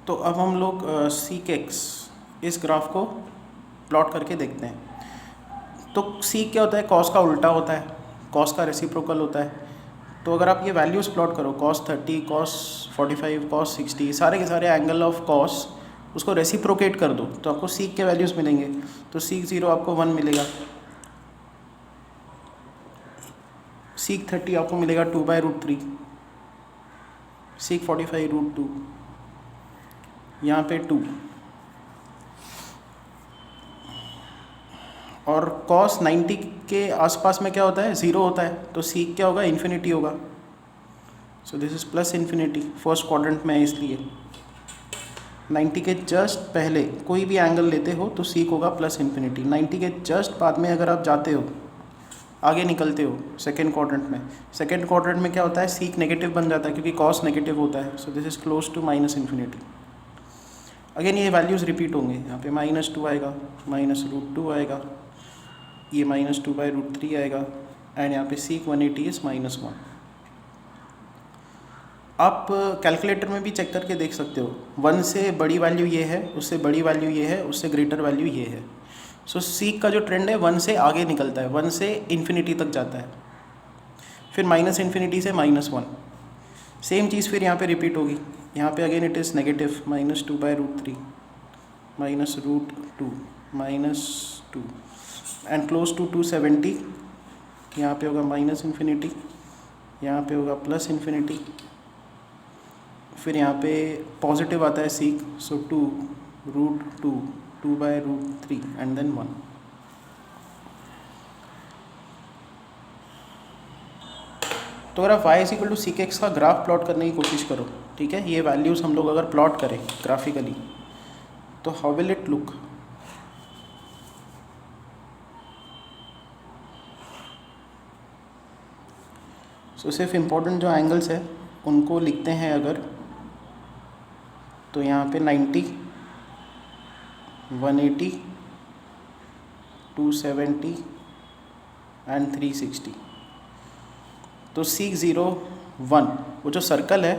तो अब हम लोग सीक एक्स इस ग्राफ को प्लॉट करके देखते हैं। तो सीक क्या होता है, कॉस का उल्टा होता है, कॉस का रेसिप्रोकल होता है। तो अगर आप ये वैल्यूज़ प्लॉट करो, cos 30, cos 45, cos 60, सारे के सारे एंगल ऑफ कॉस उसको रेसिप्रोकेट कर दो तो आपको सीक के वैल्यूज़ मिलेंगे। तो सीक 0 आपको 1 मिलेगा, सीक 30 आपको मिलेगा 2/√3, सीक 45 √2, यहाँ पे 2, और cos 90 के आसपास में क्या होता है, 0 होता है। तो सीक क्या होगा, इन्फिनिटी होगा। सो this is plus infinity, first quadrant में है इसलिए 90 के जस्ट पहले कोई भी एंगल लेते हो तो सीक होगा प्लस इन्फिनिटी। 90 के जस्ट बाद में अगर आप जाते हो, आगे निकलते हो सेकेंड क्वाड्रेंट में, सेकेंड क्वाड्रेंट में क्या होता है, सीक नेगेटिव बन जाता है क्योंकि कॉस नेगेटिव होता है। So this is close to minus infinity. Again ये वैल्यूज़ रिपीट होंगे, यहाँ पे -2 आएगा, -√2 आएगा, ये -2/√3 आएगा, एंड यहाँ पे सीक 180 इज़ -1। आप कैलकुलेटर में भी चेक करके देख सकते हो, 1 से बड़ी वैल्यू ये है, उससे बड़ी वैल्यू ये है, उससे ग्रेटर वैल्यू ये है। सो सीक का जो ट्रेंड है 1 से आगे निकलता है, 1 से इन्फिनिटी तक जाता है, फिर -इन्फिनिटी से -1। सेम चीज़ फिर यहाँ पे रिपीट होगी, यहाँ पे again it is negative, -2/√3, -√2, -2, and close to 270। यहाँ पे होगा -इन्फिनिटी, यहाँ पे होगा प्लस इन्फिनिटी, फिर यहाँ पे पॉजिटिव आता है सीक, सो 2√2, 2/√3 एंड देन 1। तो अगर आप y = सीक एक्स का ग्राफ प्लॉट करने की कोशिश करो, ठीक है, ये वैल्यूज़ हम लोग अगर प्लॉट करें ग्राफिकली तो हाउ विल इट लुक। सो सिर्फ इम्पोर्टेंट जो एंगल्स है उनको लिखते हैं अगर, तो यहाँ पे 90, 180, 270 एंड 360। तो सीक 0, 1 वो जो सर्कल है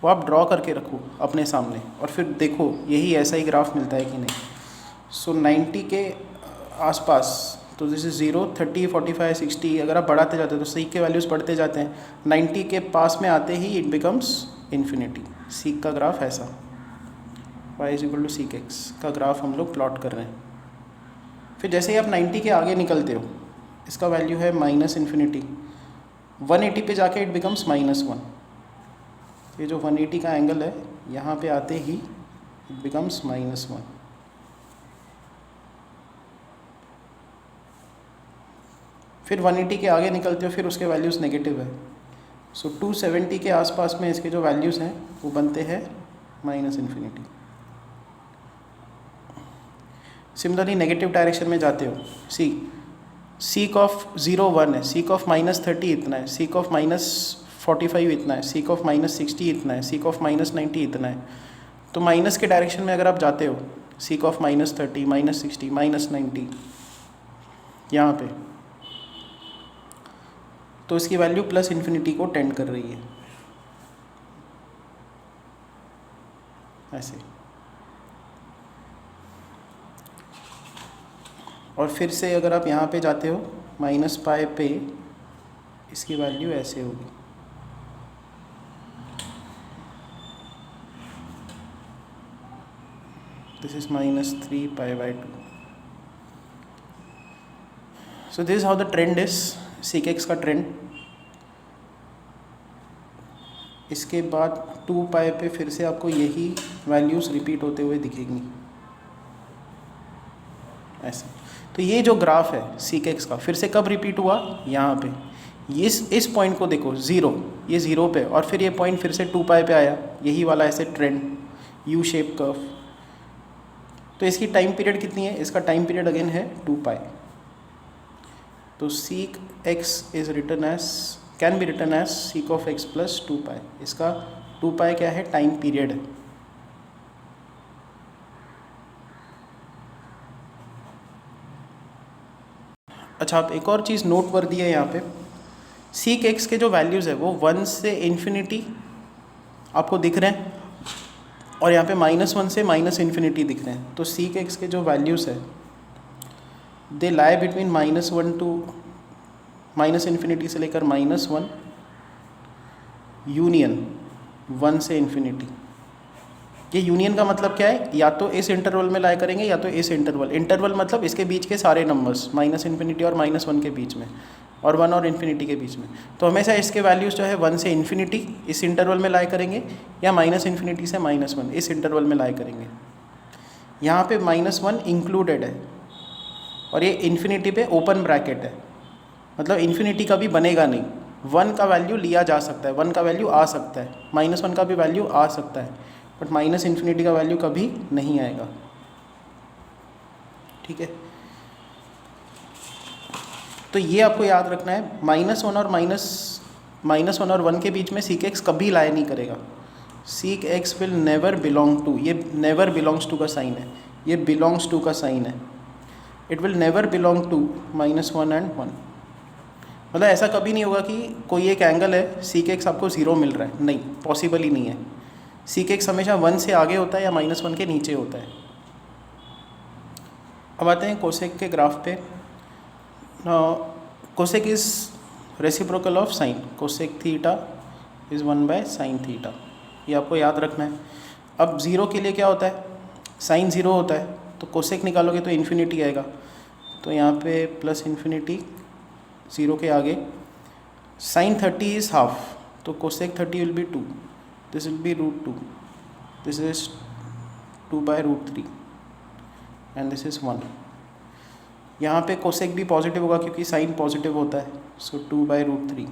वो आप ड्रॉ करके रखो अपने सामने और फिर देखो यही ऐसा ही ग्राफ मिलता है कि नहीं। सो 90 के आसपास, तो दिस इज़ 0, 30, 45, 60, अगर आप बढ़ाते जाते हो तो सीक के वैल्यूज़ बढ़ते जाते हैं। 90 के पास में आते ही इट बिकम्स इन्फिनिटी। सीक का ग्राफ ऐसा, y = सीक एक्स का ग्राफ हम लोग प्लॉट कर रहे हैं। फिर जैसे ही आप 90 के आगे निकलते हो, इसका वैल्यू है -इन्फिनिटी, 180 पे जाके इट बिकम्स -1। ये जो 180 का एंगल है यहाँ पे आते ही इट बिकम्स -1। फिर 180 के आगे निकलते हो, फिर उसके वैल्यूज़ नेगेटिव है। सो 270 के आसपास में इसके जो वैल्यूज़ हैं वो बनते हैं -इन्फिनिटी। सिमिलरली नेगेटिव डायरेक्शन में जाते हो, सीक ऑफ 0, 1 है, सीक ऑफ -30 इतना है, सीक ऑफ -45 इतना है, सीक ऑफ -60 इतना है, सीक ऑफ -90 इतना है। तो माइनस के डायरेक्शन में अगर आप जाते हो, सीक ऑफ -30, -60, -90 यहाँ पे, तो इसकी वैल्यू प्लस इन्फिनिटी को टेंड कर रही है ऐसे। और फिर से अगर आप यहाँ पे जाते हो -π पे, इसकी वैल्यू ऐसे होगी। This is -3π/2। So this is how the trend is, sec X का ट्रेंड। इसके बाद 2π पे फिर से आपको यही वैल्यूज़ रिपीट होते हुए दिखेंगी ऐसे। तो ये जो ग्राफ है सीक एक्स का फिर से कब रिपीट हुआ, यहाँ पे, ये इस पॉइंट को देखो 0, ये 0 पे, और फिर ये पॉइंट फिर से 2π पे आया, यही वाला ऐसे ट्रेंड, यू शेप कर्व। तो इसकी टाइम पीरियड कितनी है, इसका टाइम पीरियड अगेन है 2π। तो sec X is written as, can be written as sec of X plus 2π। इसका 2π क्या है, टाइम पीरियड है। अच्छा, आप एक और चीज़ नोट कर दी है यहाँ पे, सीक एक्स के जो वैल्यूज़ है वो 1 से इन्फिनिटी आपको दिख रहे हैं, और यहाँ पे -1 से -∞ दिख रहे हैं, तो सीक एक्स के जो वैल्यूज़ है दे लाई बिटवीन -1 टू -∞ से लेकर -1 यूनियन 1 से इन्फिनिटी। ये यूनियन का मतलब क्या है, या तो इस इंटरवल में लाई करेंगे या तो इस इंटरवल मतलब इसके बीच के सारे नंबर्स -∞ और -1 के बीच में और 1 और इन्फिनिटी के बीच में। तो हमेशा इसके वैल्यूज़ जो है 1 से इन्फिनिटी इस इंटरवल में लाई करेंगे या -∞ से -1 इस इंटरवल में लाई करेंगे। यहाँ पे -1 इंक्लूडेड है और ये इन्फिनिटी पे ओपन ब्रैकेट है, मतलब इन्फिनिटी कभी बनेगा नहीं। 1 का वैल्यू लिया जा सकता है, 1 का वैल्यू आ सकता है, -1 का भी वैल्यू आ सकता है, बट -∞ का वैल्यू कभी नहीं आएगा। ठीक है, तो ये आपको याद रखना है। -1 और 1 के बीच में सीक एक्स कभी लाई नहीं करेगा। Sec x will never belong to, ये नेवर बिलोंग्स टू का साइन है, ये बिलोंग्स टू का साइन है। It will never belong to -1 and 1। मतलब ऐसा कभी नहीं होगा कि कोई एक एंगल है सीक एक्स आपको 0 मिल रहा है, नहीं, पॉसिबल ही नहीं है। सीक एक्स हमेशा 1 से आगे होता है या -1 के नीचे होता है। अब आते हैं कोसेक के ग्राफ पे। Cosec is reciprocal of sine, cosec theta is 1/sin theta, ये आपको याद रखना है। अब 0 के लिए क्या होता है, साइन 0 होता है, तो कोसेक निकालोगे तो इन्फिनिटी आएगा, तो यहाँ पे +∞ 0 के आगे। sin 30 इज़ हाफ, तो cosec 30 will be 2, this will be √2, this is 2/√3 and this is 1। यहाँ पे कोसेक भी पॉजिटिव होगा क्योंकि साइन पॉजिटिव होता है, सो 2/√3,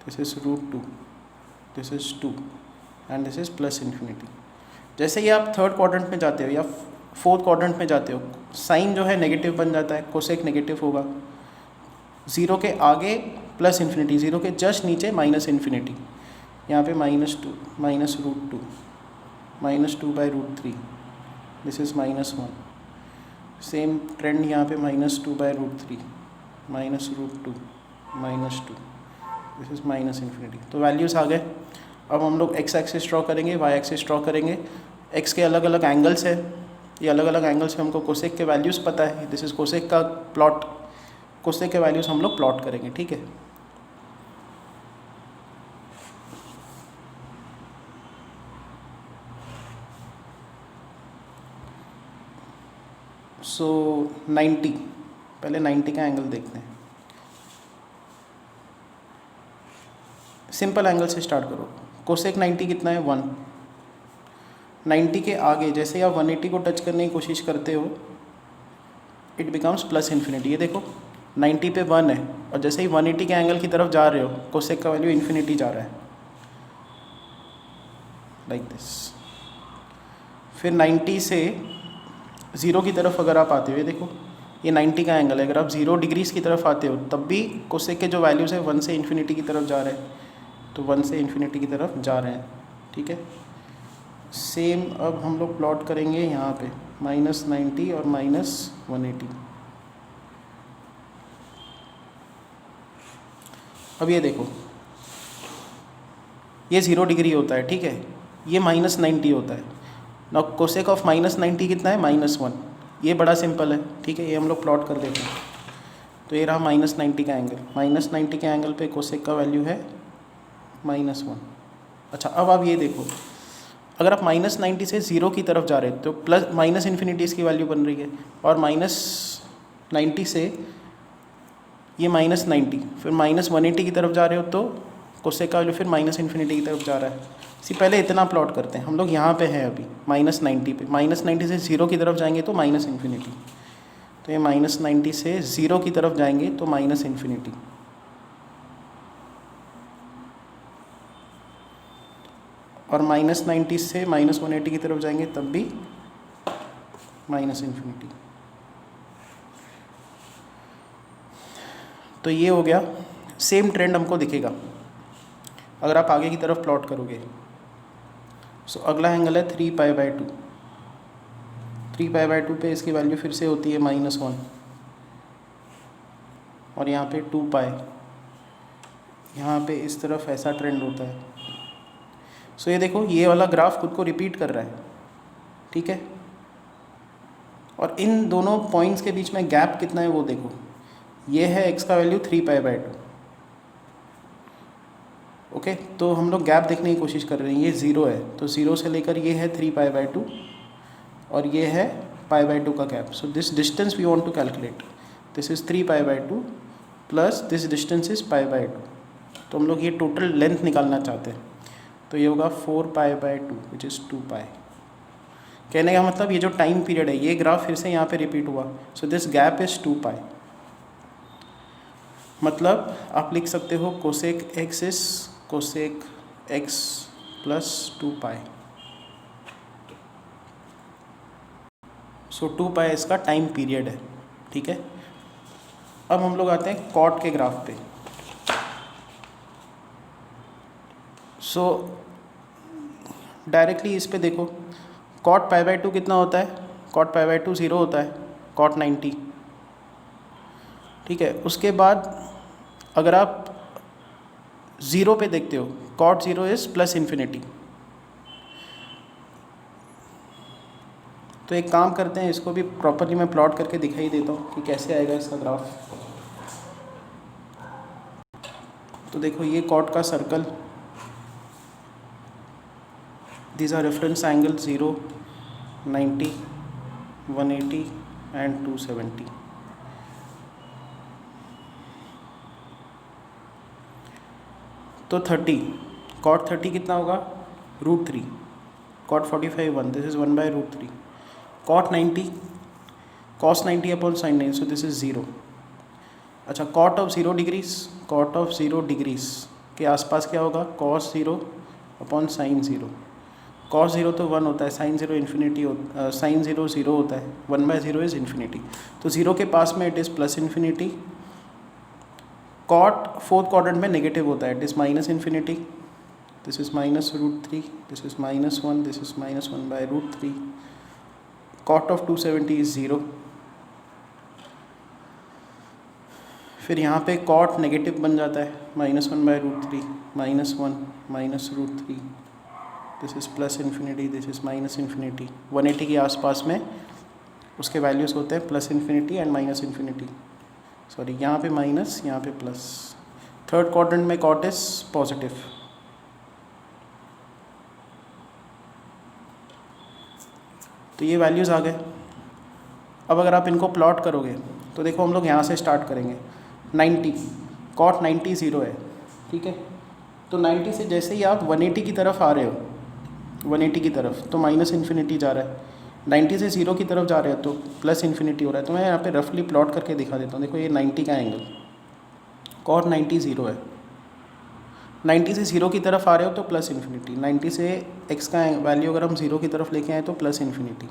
this is √2, this is 2 and this is +∞। जैसे ही आप थर्ड क्वाड्रेंट में जाते हो या फोर्थ क्वाड्रेंट में जाते हो, साइन जो है नेगेटिव बन जाता है, कोसेक नेगेटिव होगा। 0 के आगे +∞, 0 के जस्ट नीचे -∞, यहाँ पे -2, -√2, -2/√3, दिस इज़ -1। सेम ट्रेंड यहाँ पे -2/√3, -√2, -2, दिस इज़ -∞। तो वैल्यूज़ आ गए। अब हम लोग x एक्सिस ड्रॉ करेंगे, y एक्सिस ड्रॉ करेंगे। x के अलग अलग एंगल्स है, ये अलग अलग एंगल्स पे हमको कोसेक के वैल्यूज़ पता है, दिस इज़ कोसेक का प्लॉट, कोसेक के वैल्यूज़ हम लोग प्लॉट करेंगे। ठीक है, सो 90, पहले 90 का एंगल देखते हैं। सिंपल एंगल से स्टार्ट करो। कोसेक 90 कितना है, 1। 90 के आगे जैसे आप 180 को टच करने की कोशिश करते हो, इट बिकम्स +∞। ये देखो 90 पे 1 है और जैसे ही 180 के एंगल की तरफ जा रहे हो, कोसेक का वैल्यू इन्फिनिटी जा रहा है, लाइक दिस। फिर 90 से 0 की तरफ अगर आप आते हो, ये देखो ये 90 का एंगल है, अगर आप 0 डिग्रीज़ की तरफ आते हो तब भी कोसेक के जो वैल्यूज़ है 1 से इन्फिनिटी की तरफ जा रहे हैं, तो 1 से इन्फिनिटी की तरफ जा रहे हैं। ठीक है, सेम अब हम लोग प्लॉट करेंगे यहाँ पे -90 और -180। अब ये देखो ये 0 डिग्री होता है, ठीक है, ये -90 होता है। नाउ कोसेक ऑफ -90 कितना है, -1। ये बड़ा सिंपल है, ठीक है, ये हम लोग प्लॉट कर देते हैं। तो ये रहा -90 का एंगल, -90 के एंगल पे कोसेक का वैल्यू है -1। अच्छा, अब आप ये देखो, अगर आप -90 से 0 की तरफ जा रहे हो तो -∞ इसकी वैल्यू बन रही है, और -90 से ये -90, फिर -180 की तरफ जा रहे हो तो कोसेक का वैल्यू फिर -∞ की तरफ जा रहा है। पहले इतना प्लॉट करते हैं हम लोग, यहाँ पे हैं अभी -90 पे, -90 से 0 की तरफ जाएंगे तो -∞, तो ये -90 से 0 की तरफ जाएंगे तो -∞, और -90 से -180 की तरफ जाएंगे तब भी -∞। तो ये हो गया, सेम ट्रेंड हमको दिखेगा अगर आप आगे की तरफ प्लॉट करोगे। सो अगला एंगल है 3π/2। 3π/2 पे इसकी वैल्यू फिर से होती है -1, और यहाँ पे 2π, यहाँ पे इस तरफ ऐसा ट्रेंड होता है। सो ये देखो ये वाला ग्राफ खुद को रिपीट कर रहा है, ठीक है। और इन दोनों पॉइंट्स के बीच में गैप कितना है वो देखो, ये है x का वैल्यू 3π/2। ओके, तो हम लोग गैप देखने की कोशिश कर रहे हैं, ये 0 है तो 0 से लेकर ये है 3π/2 और ये है π/2 का गैप। So this distance we want to calculate, this is 3π/2 plus this distance is π/2। तो हम लोग ये टोटल लेंथ निकालना चाहते हैं, तो ये होगा 4π/2 विच इज़ 2π। कहने का मतलब ये जो टाइम पीरियड है, ये ग्राफ फिर से यहाँ पे रिपीट हुआ, सो दिस गैप इज़ 2π। मतलब आप लिख सकते हो cosec x is cosec x plus 2π। So 2π इसका टाइम पीरियड है, ठीक है। अब हम लोग आते हैं कॉट के ग्राफ पे। सो डायरेक्टली इस पे देखो, कॉट π/2 कितना होता है, कॉट π/2 0 होता है, कॉट 90, ठीक है। उसके बाद अगर आप 0 पे देखते हो, कॉट 0 इज़ प्लस इन्फिनिटी। तो एक काम करते हैं, इसको भी प्रॉपरली मैं प्लॉट करके दिखाई देता हूँ कि कैसे आएगा इसका ग्राफ। तो देखो ये कॉट का circle, these are reference angle 0, 90, 180 and 270। तो 30, cot 30 कितना होगा, √3, cot 45 1, this is 1/√3, cot 90 cos 90 upon sin 90, so this is 0। अच्छा, cot of 0 degrees, cot of 0 degrees के आसपास क्या होगा, cos 0 अपॉन sin 0। cos 0 तो 1 होता है, sin 0 इन्फिनिटी sin 0 0 होता है, 1/0 इज़ इन्फिनिटी। तो 0 के पास में it is plus infinity. Cot fourth quadrant में नेगेटिव होता है, it is minus infinity, this is -√3, this is -1, this is -1/√3। Cot of 270 is 0। फिर यहाँ पे कॉट नेगेटिव बन जाता है, -1/√3, -1 -√3, this is plus infinity, this is minus infinity. 180 के आसपास में उसके वैल्यूज़ होते हैं plus infinity and minus infinity, sorry यहाँ पे माइनस, यहाँ पे प्लस। थर्ड क्वाड्रेंट में कॉट इज पॉजिटिव। तो ये वैल्यूज़ आ गए। अब अगर आप इनको प्लॉट करोगे तो देखो हम लोग यहाँ से स्टार्ट करेंगे, 90, कॉट 90 0 है, ठीक है। तो 90 से जैसे ही आप 180 की तरफ आ रहे हो, 180 की तरफ, तो माइनस इन्फिनिटी जा रहा है, 90 से 0 की तरफ जा रहे हो तो प्लस इन्फिनिटी हो रहा है। तो मैं यहाँ पे रफली प्लॉट करके दिखा देता हूँ। देखो ये 90 का एंगल, कॉट 90 0 है, 90 से 0 की तरफ आ रहे हो तो प्लस इन्फिनिटी, 90 से x का वैल्यू अगर हम 0 की तरफ लेके आए तो प्लस इन्फिनिटी,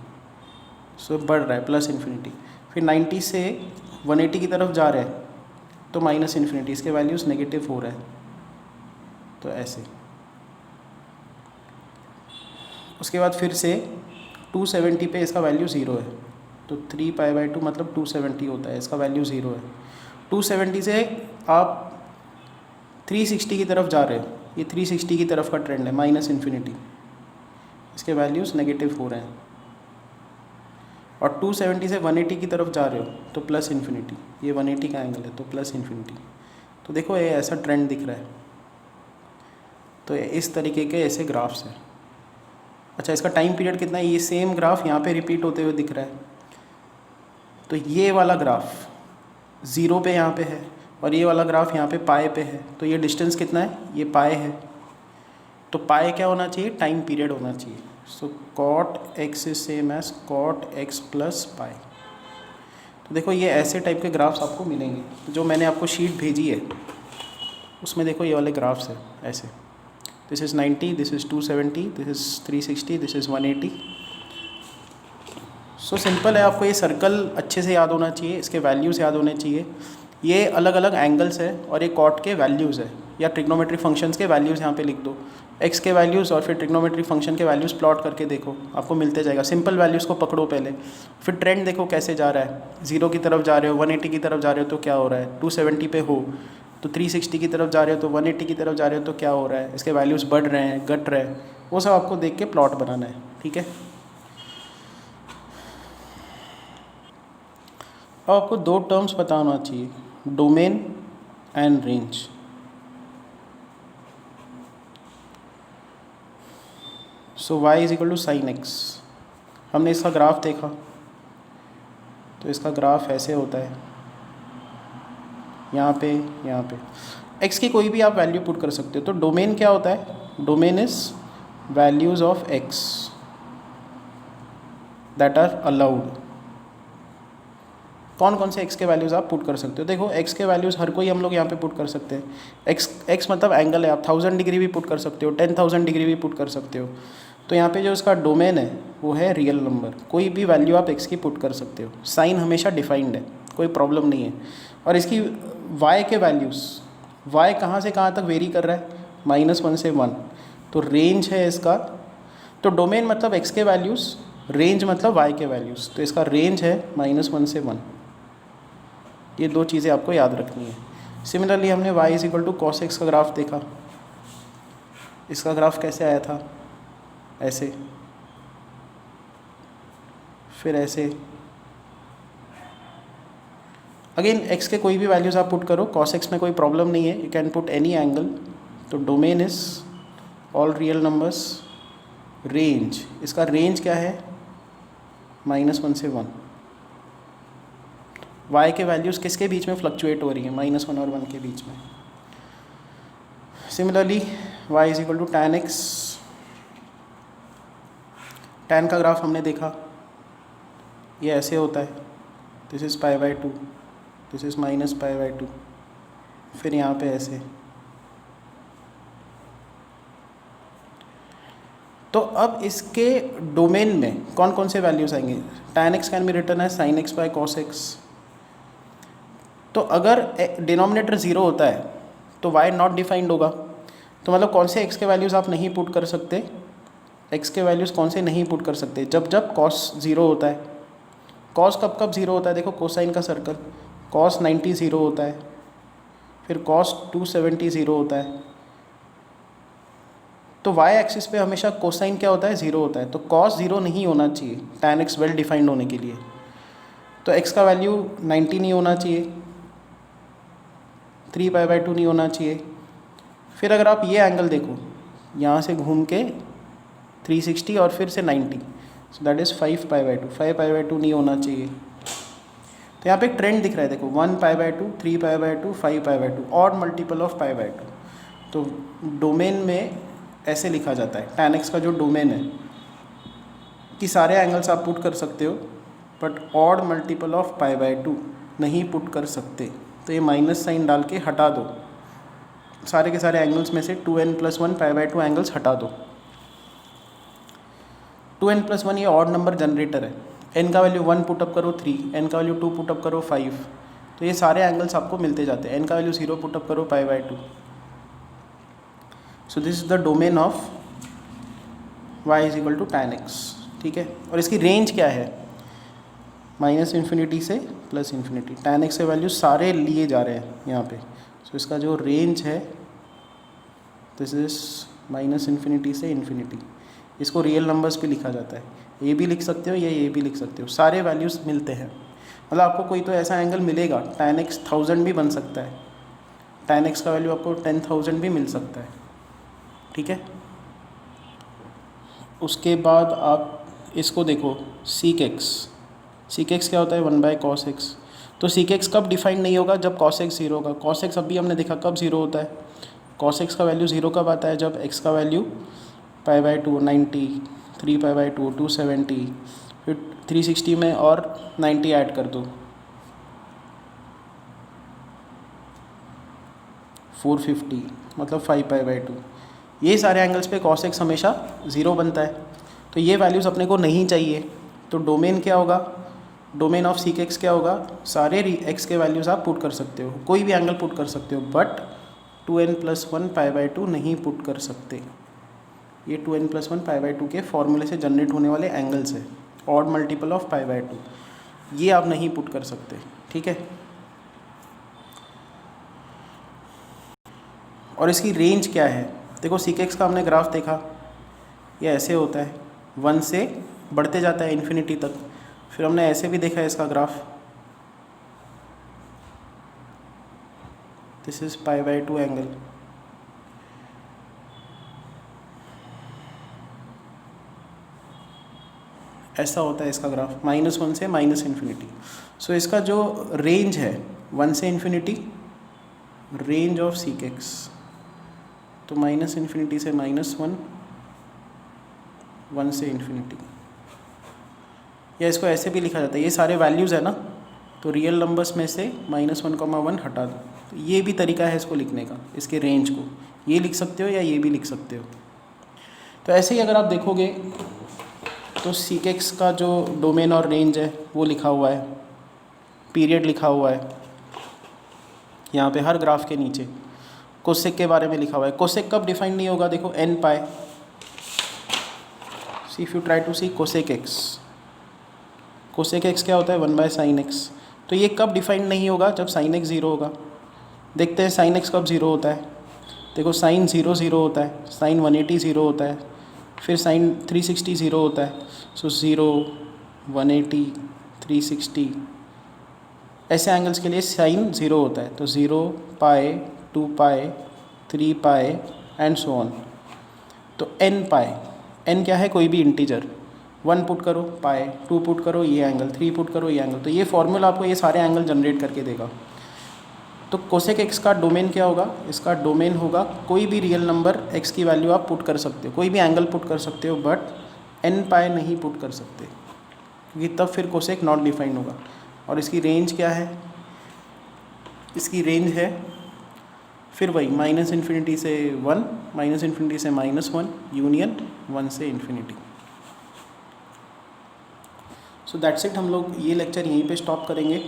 सो बढ़ रहा है प्लस इन्फिनिटी। फिर 90 से 180 की तरफ जा रहे हैं तो माइनस इन्फिनिटी, इसके वैल्यूज़ नेगेटिव हो रहा है, तो ऐसे। उसके बाद फिर से 270 पे इसका वैल्यू 0 है, तो 3π/2 मतलब 270 होता है, इसका वैल्यू 0 है। 270 से आप 360 की तरफ जा रहे हो, ये 360 की तरफ का ट्रेंड है, माइनस इन्फिनिटी, इसके वैल्यूज़ नेगेटिव हो रहे हैं। और 270 से 180 की तरफ जा रहे हो तो प्लस इन्फिनिटी, ये 180 का एंगल है तो प्लस इन्फिनिटी। तो देखो ये ऐसा ट्रेंड दिख रहा है। तो इस तरीके के ऐसे ग्राफ्स हैं। अच्छा, इसका टाइम पीरियड कितना है, ये सेम ग्राफ यहाँ पे रिपीट होते हुए दिख रहा है। तो ये वाला ग्राफ 0 पे यहाँ पे है और ये वाला ग्राफ यहाँ पे पाए पे है, तो ये डिस्टेंस कितना है, ये पाए है। तो पाए क्या होना चाहिए, टाइम पीरियड होना चाहिए। So cot x is same as cot x plus pi. तो देखो ये ऐसे टाइप के ग्राफ्स आपको मिलेंगे। जो मैंने आपको शीट भेजी है उसमें देखो ये वाले ग्राफ्स हैं ऐसे, this is 90, this is 270, this is 360, this is 180। So simple है, आपको ये सर्कल अच्छे से याद होना चाहिए, इसके वैल्यूज़ याद होने चाहिए। ये अलग अलग एंगल्स है और ये कॉट के वैल्यूज़ है, या ट्रिग्नोमेट्री फंक्शंस के वैल्यूज़ यहाँ पे लिख दो, एक्स के वैल्यूज़ और फिर ट्रिग्नोमेट्री फंक्शन के वैल्यूज़ प्लॉट करके देखो, आपको मिलते जाएगा। सिंपल वैल्यूज़ को पकड़ो पहले, फिर ट्रेंड देखो कैसे जा रहा है, 0 की तरफ जा रहे हो, 180 की तरफ जा रहे हो तो क्या हो रहा है, 270 पे हो तो 360 की तरफ जा रहे हो तो 180 की तरफ जा रहे हो तो क्या हो रहा है, इसके वैल्यूज़ बढ़ रहे हैं, घट रहे हैं, वो सब आपको देख के प्लॉट बनाना है, ठीक है। अब आपको दो टर्म्स पता होना चाहिए, domain and range. So y is equal to sine x. हमने इसका ग्राफ देखा, तो इसका ग्राफ ऐसे होता है, यहाँ पे x की कोई भी आप वैल्यू पुट कर सकते हो। तो डोमेन क्या होता है, domain is values of x that are allowed. कौन कौन से x के वैल्यूज़ आप पुट कर सकते हो, देखो x के वैल्यूज़ हर कोई हम लोग यहाँ पे पुट कर सकते हैं। x मतलब एंगल है, आप 1000 डिग्री भी पुट कर सकते हो, 10,000 डिग्री भी पुट कर सकते हो। तो यहाँ पे जो इसका डोमेन है वो है रियल नंबर, कोई भी वैल्यू आप x की पुट कर सकते हो। साइन हमेशा डिफाइंड है, कोई प्रॉब्लम नहीं है। और इसकी y के वैल्यूज़, y कहाँ से कहाँ तक वेरी कर रहा है, -1 से 1, तो रेंज है इसका। तो डोमेन मतलब x के वैल्यूज़, रेंज मतलब y के वैल्यूज़, तो इसका रेंज है -1 से 1। ये दो चीज़ें आपको याद रखनी है। सिमिलरली हमने y is equal to cos x का ग्राफ देखा, इसका ग्राफ कैसे आया था, ऐसे, फिर ऐसे। अगेन x के कोई भी वैल्यूज़ आप पुट करो, कॉस एक्स में कोई प्रॉब्लम नहीं है, you can put any angle. तो domain is all real numbers, range, इसका रेंज क्या है, -1 से 1। y के वैल्यूज़ किसके बीच में फ्लक्चुएट हो रही है, -1 और 1 के बीच में। Similarly y is equal to tan x। tan का ग्राफ हमने देखा, ये ऐसे होता है, दिस इज़ π/2, दिस इज़ -π/2, फिर यहाँ पे ऐसे। तो अब इसके डोमेन में कौन कौन से वैल्यूज़ आएंगे, tan x can be written है sin x by cos x। तो अगर डिनोमिनेटर 0 होता है तो y नॉट डिफाइंड होगा। तो मतलब कौन से x के वैल्यूज़ आप नहीं पुट कर सकते, x के वैल्यूज़ कौन से नहीं पुट कर सकते, जब cos 0 होता है। cos कब 0 होता है, देखो कोसाइन का सर्कल, cos 90 0 होता है, फिर cos 270 0 होता है। तो y एक्सिस पे हमेशा कोसाइन क्या होता है, 0 होता है। तो cos 0 नहीं होना चाहिए tan x वेल डिफाइंड होने के लिए। तो x का वैल्यू 90 नहीं होना चाहिए, 3π/2 नहीं होना चाहिए। फिर अगर आप ये एंगल देखो, यहाँ से घूम के 360 और फिर से 90, सो दैट इज़ 5π/2, 5π/2 नहीं होना चाहिए। तो यहाँ पे एक ट्रेंड दिख रहा है, देखो 1π/2, 3π/2, 5π/2, ऑड मल्टीपल ऑफ π/2। तो डोमेन में ऐसे लिखा जाता है, tan x का जो डोमेन है कि सारे एंगल्स आप पुट कर सकते हो, बट ऑड मल्टीपल ऑफ π/2 नहीं पुट कर सकते। तो ये माइनस साइन डाल के हटा दो, सारे के सारे एंगल्स में से 2n+1 π/2 एंगल्स हटा दो। 2n+1 ये ऑड नंबर जनरेटर है, n का वैल्यू 1 पुटअप करो 3, n का वैल्यू 2 पुटअप करो 5, तो ये सारे एंगल्स आपको मिलते जाते हैं। n का वैल्यू 0 पुटअप करो π/2। So this is the domain of y is equal to tan x, ठीक है। और इसकी रेंज क्या है, -∞ से +∞। tan x के वैल्यू सारे लिए जा रहे हैं यहाँ पे। सो इसका जो रेंज है दिस इज -∞ से ∞। इसको रियल नंबर्स पे लिखा जाता है, ये भी लिख सकते हो, ये भी लिख सकते हो, सारे वैल्यूज़ मिलते हैं। मतलब आपको कोई तो ऐसा एंगल मिलेगा, tan x 1000 भी बन सकता है, tan x का वैल्यू आपको 10,000 भी मिल सकता है, ठीक है। उसके बाद आप इसको देखो sec x क्या होता है, 1/cos x। तो sec x कब डिफाइंड नहीं होगा, जब cos x 0 होगा। cos x अभी हमने देखा कब 0 होता है, cos x का वैल्यू 0 कब आता है, जब x का वैल्यू π/2, 90, 3π/2, 270, फिर 360 में और 90 ऐड कर दो, 450, मतलब 5π/2। ये सारे एंगल्स पे cos x हमेशा 0 बनता है। तो ये वैल्यूज़ अपने को नहीं चाहिए। तो डोमेन क्या होगा, डोमेन ऑफ sec x क्या होगा, सारे x के वैल्यूज़ आप पुट कर सकते हो, कोई भी एंगल पुट कर सकते हो, बट 2n+1 π/2 नहीं पुट कर सकते। ये 2n+1 π/2 के फॉर्मूले से जनरेट होने वाले एंगल्स है, ऑड मल्टीपल ऑफ π/2, ये आप नहीं पुट कर सकते, ठीक है। और इसकी रेंज क्या है, देखो sec x का हमने ग्राफ देखा, ये ऐसे होता है, 1 से बढ़ते जाता है इन्फिनिटी तक। फिर हमने ऐसे भी देखा है इसका ग्राफ, दिस इज π/2 एंगल। ऐसा होता है इसका ग्राफ, -1 से -इन्फिनिटी। सो इसका जो रेंज है 1 से infinity, range of seek x, तो -इन्फिनिटी से -1, 1 से इन्फिनिटी, या इसको ऐसे भी लिखा जाता है, ये सारे वैल्यूज़ है ना, तो रियल नंबर्स में से -1, 1 हटा दो। तो ये भी तरीका है इसको लिखने का, इसके रेंज को ये लिख सकते हो या ये भी लिख सकते हो। तो ऐसे ही अगर आप देखोगे तो सीक एक्स का जो डोमेन और रेंज है वो लिखा हुआ है, पीरियड लिखा हुआ है यहाँ पे हर ग्राफ के नीचे। कोसेक के बारे में लिखा हुआ है, कोसेक कब डिफाइन नहीं होगा, देखो n pi, see if you try to see cosec x, cosec x क्या होता है 1/sin x। तो ये कब डिफाइन नहीं होगा, जब sin x 0 होगा। देखते हैं sin x कब 0 होता है, देखो sin 0 0 होता है, sin 180 0 होता है, फिर sin 360 0 होता है। सो 0, 180, 360 ऐसे एंगल्स के लिए sin 0 होता है। तो 0, पाई, 2 पाई, 3 पाई एंड सो ऑन। तो n पाई, n क्या है, कोई भी इंटीजर, 1 पुट करो पाई, 2 पुट करो ये एंगल, 3 पुट करो ये एंगल। तो ये फॉर्मूला आपको ये सारे एंगल जनरेट करके देगा। तो कोसेक एक्स का डोमेन क्या होगा, इसका डोमेन होगा कोई भी रियल नंबर x की वैल्यू आप पुट कर सकते हो, कोई भी एंगल पुट कर सकते हो, बट n पाई नहीं पुट कर सकते, क्योंकि तब फिर कोसेक नॉट डिफाइंड होगा। और इसकी रेंज क्या है, इसकी रेंज है फिर वही -इन्फिनिटी से 1, -इन्फिनिटी से -1, यूनियन 1 से इन्फिनिटी। सो दैट्स इट, हम लोग ये लेक्चर यहीं पे स्टॉप करेंगे।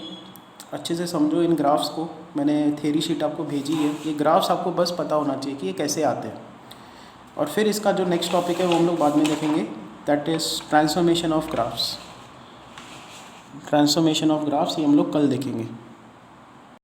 अच्छे से समझो इन ग्राफ्स को, मैंने थ्योरी शीट आपको भेजी है, ये ग्राफ्स आपको बस पता होना चाहिए कि ये कैसे आते हैं। और फिर इसका जो नेक्स्ट टॉपिक है वो हम लोग बाद में देखेंगे, that is transformation of graphs. Transformation of graphs ये हम लोग कल देखेंगे।